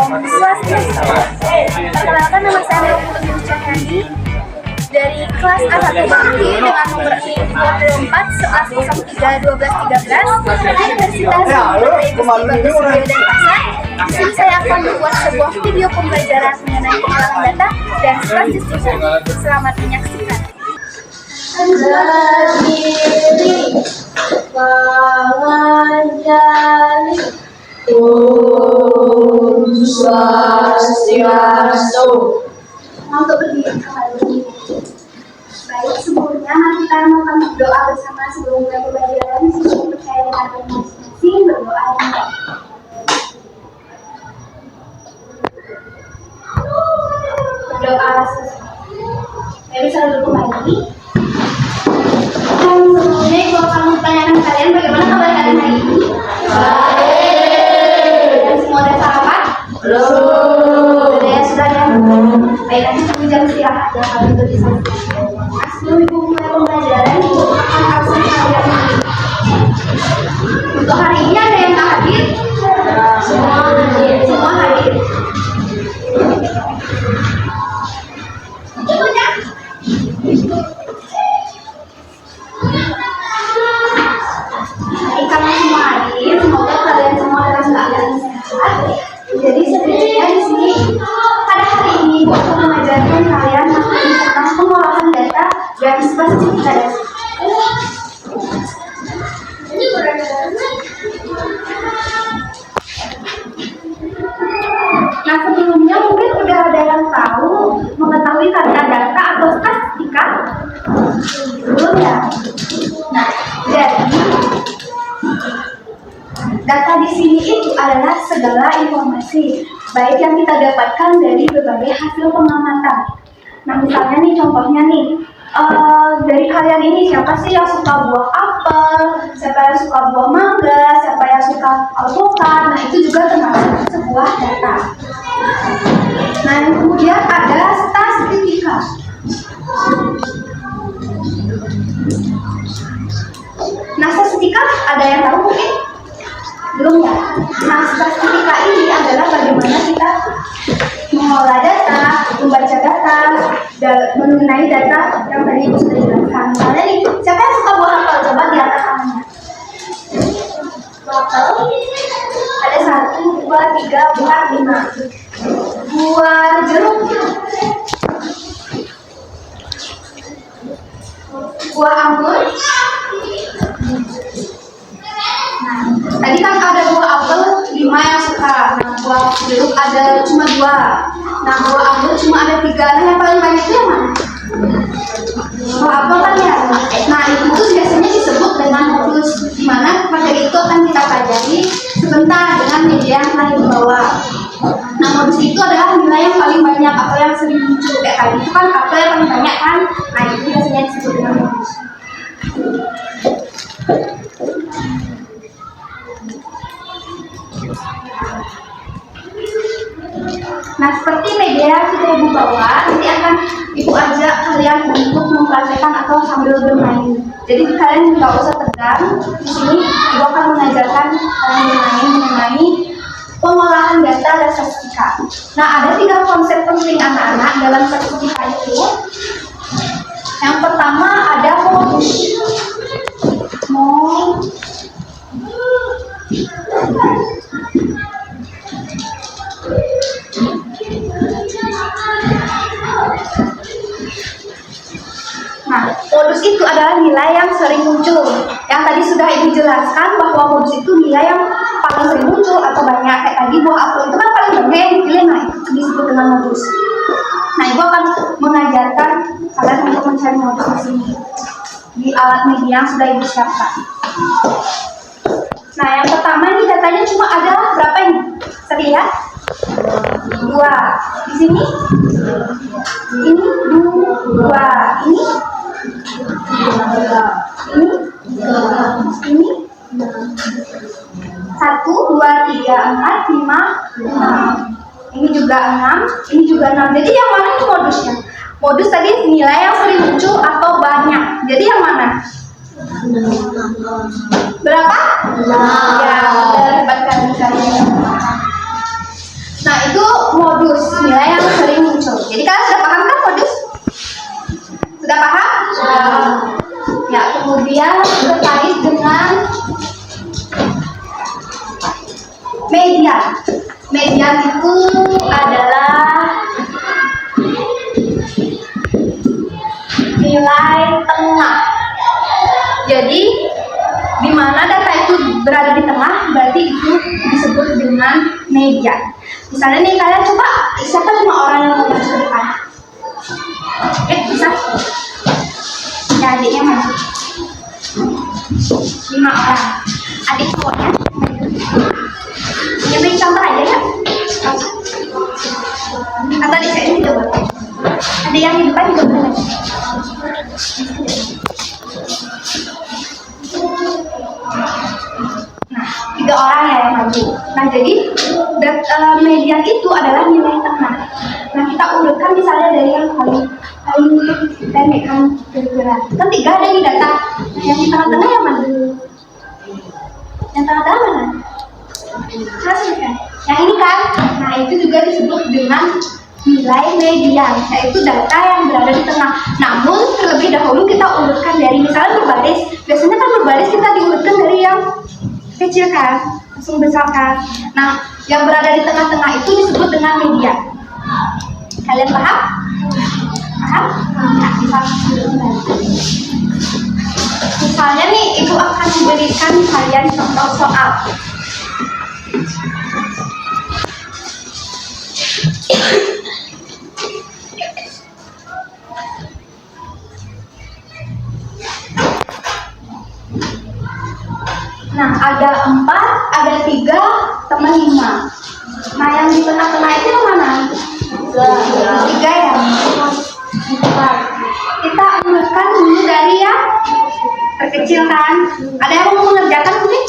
Om Swastiastu. Perkenalkan, nama saya Putri Cahyani dari kelas A1 Bakti dengan nomor NIM 24 1103 1213 dari Universitas Gusti Batu Denpasar. Di sini saya akan membuat sebuah video pembelajaran mengenai pengolahan data dan statistika. Selamat menyaksikan. Berdiri mengajari Om Swastiastu. Untuk berdiri kembali. Baik, sebelumnya mari kita melakukan doa bersama sebelum mulai pembelajaran. Siswa percaya dengan masing-masing berdoa. Berdoa Mari saya dulu kembali. Dan sebelumnya ibu akan mempertanyakan kalian bagaimana kabar kalian hari ini. Baik. Dan semua ada sarapan? Belum. Sudah ya. Baik, nanti tunggu jam istirahat ya kalau itu bisa. Sebelum ibu mulai pembelajaran, ibu akan absen kalian hari ini. Untuk hari ini ada yang tak hadir? Semua hadir. Semua hadir. Berikutnya. Karena semua hadir, semoga kalian semua dalam keadaan sehat. Jadi sebenarnya di sini pada hari ini ibu akan mengajarkan kalian tentang pengolahan data dan statistika data. Nah, sebelumnya mungkin udah ada yang mengetahui kata data atau statistika? Belum ya? Nah, jadi data di sini itu adalah segala informasi baik yang kita dapatkan dari berbagai hasil pengamatan. Nah, misalnya nih contohnya nih, dari kalian ini siapa sih yang suka buah apel, siapa yang suka buah mangga, siapa yang suka alpukat. Nah, itu juga termasuk sebuah data. Nah, yang kemudian ada statistika. Nah, statistika ada yang tahu mungkin? Belum ya? Nah, statistika ini adalah bagaimana kita mengolah data, membaca data, mengenai data yang tadi itu sudah dijelaskan. Misalnya nih, siapa yang suka buah apel? Coba di atas tangannya. Apel ada 1, 2, 3, 4, 5. Buah jeruk, buah anggur. Nah, tadi kan ada buah apel 5 yang suka. Nah, buah jeruk ada cuma 2. Nah, buah anggur cuma ada 3. Nah, yang paling banyak itu yang mana? Buah apel kan ya. Nah, itu tuh biasanya disebut dengan modus, di mana materi itu akan kita pelajari sebentar dengan media yang telah dibawa. Nah, modus itu adalah nilai yang paling banyak atau yang sering muncul. Kayak tadi itu kan apel yang paling banyak kan. Nah, itu biasanya disebut dengan modus. Nah, seperti media yang sudah ibu bawa, nanti akan ibu ajak kalian untuk mempraktekkan atau sambil bermain. Jadi kalian nggak usah tegang. Di sini ibu akan mengajarkan kalian bermain mengenai pengolahan data dan statistika. Nah, ada 3 konsep penting anak-anak dalam statistika itu. Yang pertama ada modus. Nah, modus itu adalah nilai yang sering muncul. Yang tadi sudah ibu jelaskan bahwa modus itu nilai yang paling sering muncul atau banyak. Kayak tadi buah apel itu kan paling banyak yang dipilih. Nah, itu disebut dengan modus. Nah, ibu akan mengajarkan kalian untuk mencari modus di sini di alat media yang sudah ibu siapkan. Nah, yang pertama ini datanya cuma ada berapa ini? Terlihat? 2. Di sini? Ini 2. Ini? Ini? 1, 2, 3, 4, 5, 6. Ini juga 6. Ini juga 6. Jadi yang mana itu modusnya? Modus tadi nilai yang sering muncul atau banyak. Jadi yang mana? Berapa? Ya, udah hebat kalian. Nah, itu dia terkait dengan median. Median itu adalah nilai tengah. Jadi di mana data itu berada di tengah, berarti itu disebut dengan median. Misalnya nih, kalian coba siapa 5 orang yang mau masuk ke depan? Bisa? Ya, adiknya maju. 5 orang. Adik cowoknya. Ya, beri contoh aja ya. Atau adik saya juga boleh. Ada yang di depan juga boleh. Nah, 3 orang ya yang maju. Nah, jadi median itu adalah nilai tengah. Nah, kita urutkan misalnya dari yang paling pendek kan, kira-kira. Kan 3 ada di data. Nah, yang di tengah-tengah yang mana? Yang tengah-tengah mana? Saya sebutkan. Yang ini kan. Nah, itu juga disebut dengan nilai median, yaitu data yang berada di tengah. Namun terlebih dahulu kita urutkan dari misalnya berbaris. Biasanya kan berbaris kita diurutkan dari yang kecil kan, langsung besar kan. Nah, yang berada di tengah-tengah itu disebut dengan median. Kalian paham? Paham? Nah, misalnya nih, ibu akan memberikan kalian contoh soal. Nah, ada 4, ada 3, tambah 5. Nah, yang di tengah-tengah itu yang mana? 3 ya? 4. Kita urutkan dulu dari yang terkecil kan? Ada yang mau mengerjakan mungkin?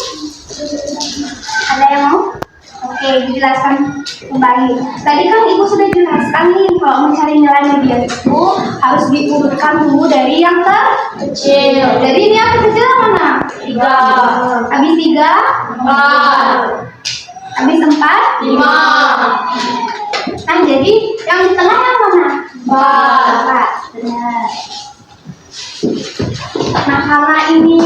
Ada yang mau? Oke, dijelaskan kembali. Tadi kan ibu sudah jelaskan nih, kalau mencari nilai median itu harus diurutkan dulu dari yang terkecil. Jadi ini yang terkecil yang mana? 3. Habis 3? 4. Habis 4? 5. Nah, jadi yang di tengah yang mana? 4. Benar. Nah, karena ini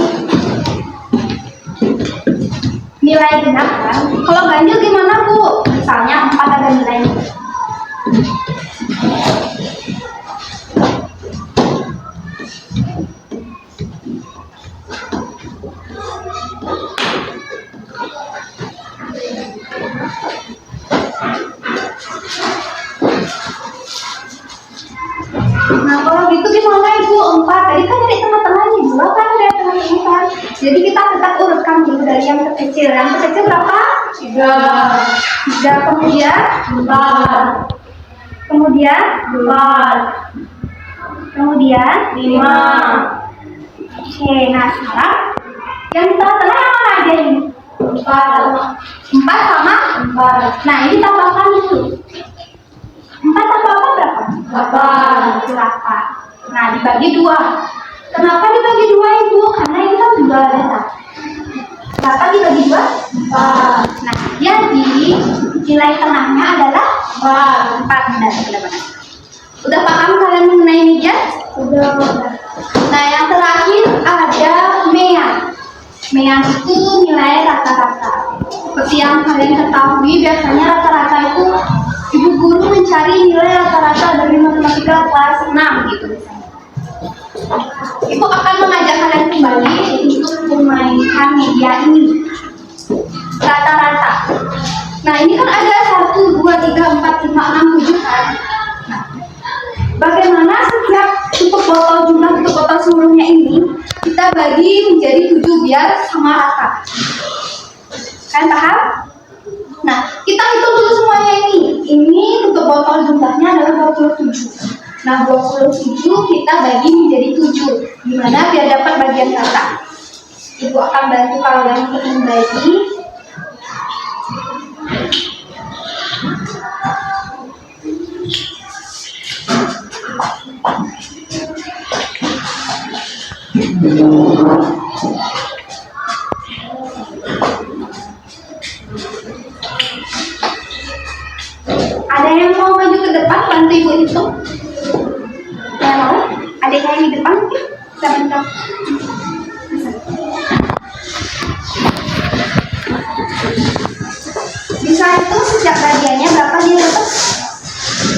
nilai genap kan? Kalau ganjil gimana Bu? Misalnya 4 ada nilainya. Nah, kalau gitu gimana Ibu? 4. Tadi kan dari tengah-tengahnya 2 kan, dari tengah-tengah kan. Jadi kita tetap urutkan dulu dari yang terkecil. Yang terkecil berapa? 3. 3. Kemudian 4. Kemudian 4. Kemudian 5. Oke, nah sekarang yang di tengah-tengah yang mana aja ini? 4. 4 sama 4. Nah, ini tambahkan dulu. 4 tambah 4 berapa? 8. Nah, dibagi 2. Kenapa dibagi 2 Ibu? Karena ini kan juga data. Berapa dibagi 2? 4. Nah, jadi nilai tengahnya adalah 4. Benar. Udah paham kalian mengenai median? Udah. Nah, yang terakhir ada mean. Mean itu nilai rata-rata. Seperti yang kalian ketahui, biasanya rata-rata itu ibu guru mencari nilai rata-rata dari matematika kelas 6 gitu misalnya. Ibu akan mengajak kalian kembali untuk memainkan media ini. Rata-rata. Nah, ini kan ada 1, 2, 3, 4, 5, 6, 7 kan. Nah, bagaimana setiap tutup botol, jumlah tutup botol seluruhnya ini kita bagi menjadi 7 biar sama rata. Kalian paham? Nah, kita hitung dulu semuanya ini. Ini tutup botol jumlahnya adalah 27. Nah, 27 kita bagi menjadi 7. Gimana biar dapat bagian rata? Ibu akan bantu kalian untuk membagi. Ada yang mau maju ke depan bantu ibu hitung? Yang mau? Ada yang di depan mungkin? Bisa bentar. misalnya itu setiap bagiannya berapa dia dapat?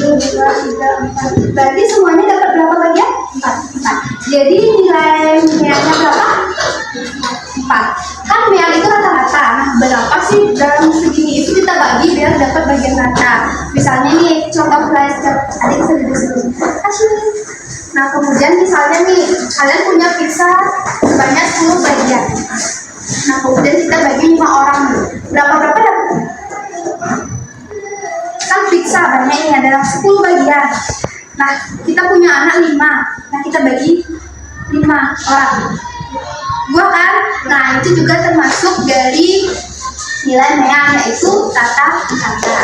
2, 3, 4. Berarti semuanya dapat berapa bagian? 4. Jadi nilai meanya berapa? 4. Kan mean itu rata-rata. Nah, berapa sih dalam segini itu kita bagi biar dapat bagian rata? Misalnya nih, contoh belajar. Adik bisa duduk sini. Nah, kemudian misalnya nih, kalian punya pizza sebanyak 10 bagian. Nah, kemudian kita bagi 5 orang. Berapa dapat? Kan pizza banyak ini adalah 10 bagian. Nah, kita punya anak 5. Nah, kita bagi 5 orang. 2 kan? Nah, itu juga termasuk dari nilai mean, yaitu kata-kata.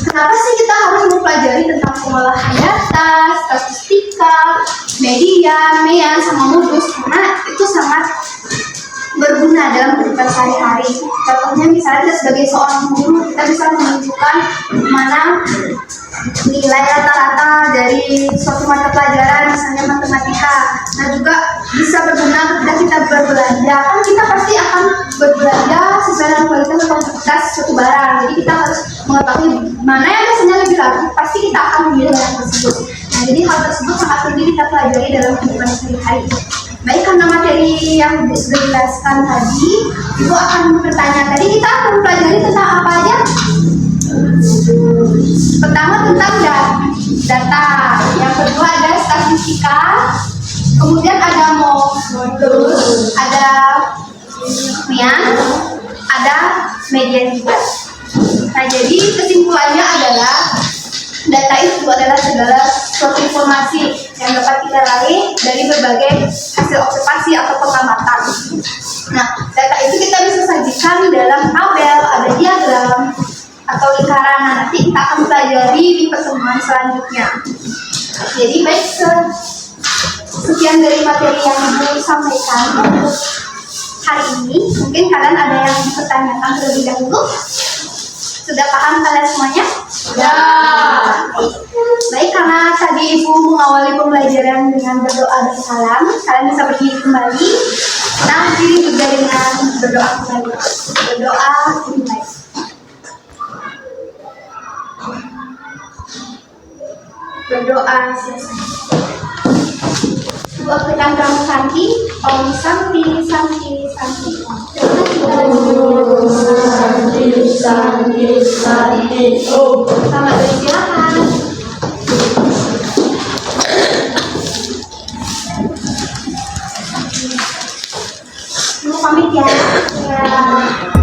Kenapa sih kita harus mempelajari tentang pengolahan data, statistika, media, mean, sama modus? Karena itu sangat berguna dalam kehidupan sehari-hari. Contohnya misalnya kita sebagai seorang guru, kita bisa menunjukkan mana nilai rata-rata dari suatu mata pelajaran, misalnya matematika. Nah, juga bisa berguna ketika kita berbelanja. Kan kita pasti akan berbelanja sesuai dengan kualitas atau kuantitas suatu barang. Jadi kita harus mengetahui mana yang biasanya lebih laku, pasti kita akan memilih barang tersebut. Nah, jadi hal tersebut sangat penting kita pelajari dalam kehidupan sehari-hari. Baik, karena materi yang sudah dijelaskan tadi, Ibu akan bertanya. Tadi kita akan mempelajari tentang apa aja? Pertama tentang data, yang kedua ada statistika, kemudian ada modus, ada mean, ada media juga. Nah, jadi kesimpulannya adalah data itu adalah segala suatu informasi yang dapat kita raih dari berbagai hasil observasi atau pengamatan. Nah, data itu kita bisa sajikan dalam tabel, ada diagram, atau lingkaran. Nah, nanti kita akan pelajari di pertemuan selanjutnya. Jadi baik, sekian dari materi yang Ibu sampaikan untuk hari ini. Mungkin kalian ada yang dipertanyakan terlebih dahulu. Sudah paham kalian semuanya? Sudah. Baik, karena tadi Ibu mengawali pembelajaran dengan berdoa dan salam, kalian bisa berdiri kembali. Kita akhiri juga dengan berdoa kembali. Berdoa dimulai. Berdoa selesai. Doa pegang kamu Santi, Om Santi, Santi, Santi. Santi. Selamat beristirahat. Ibu pamit ya. Ya.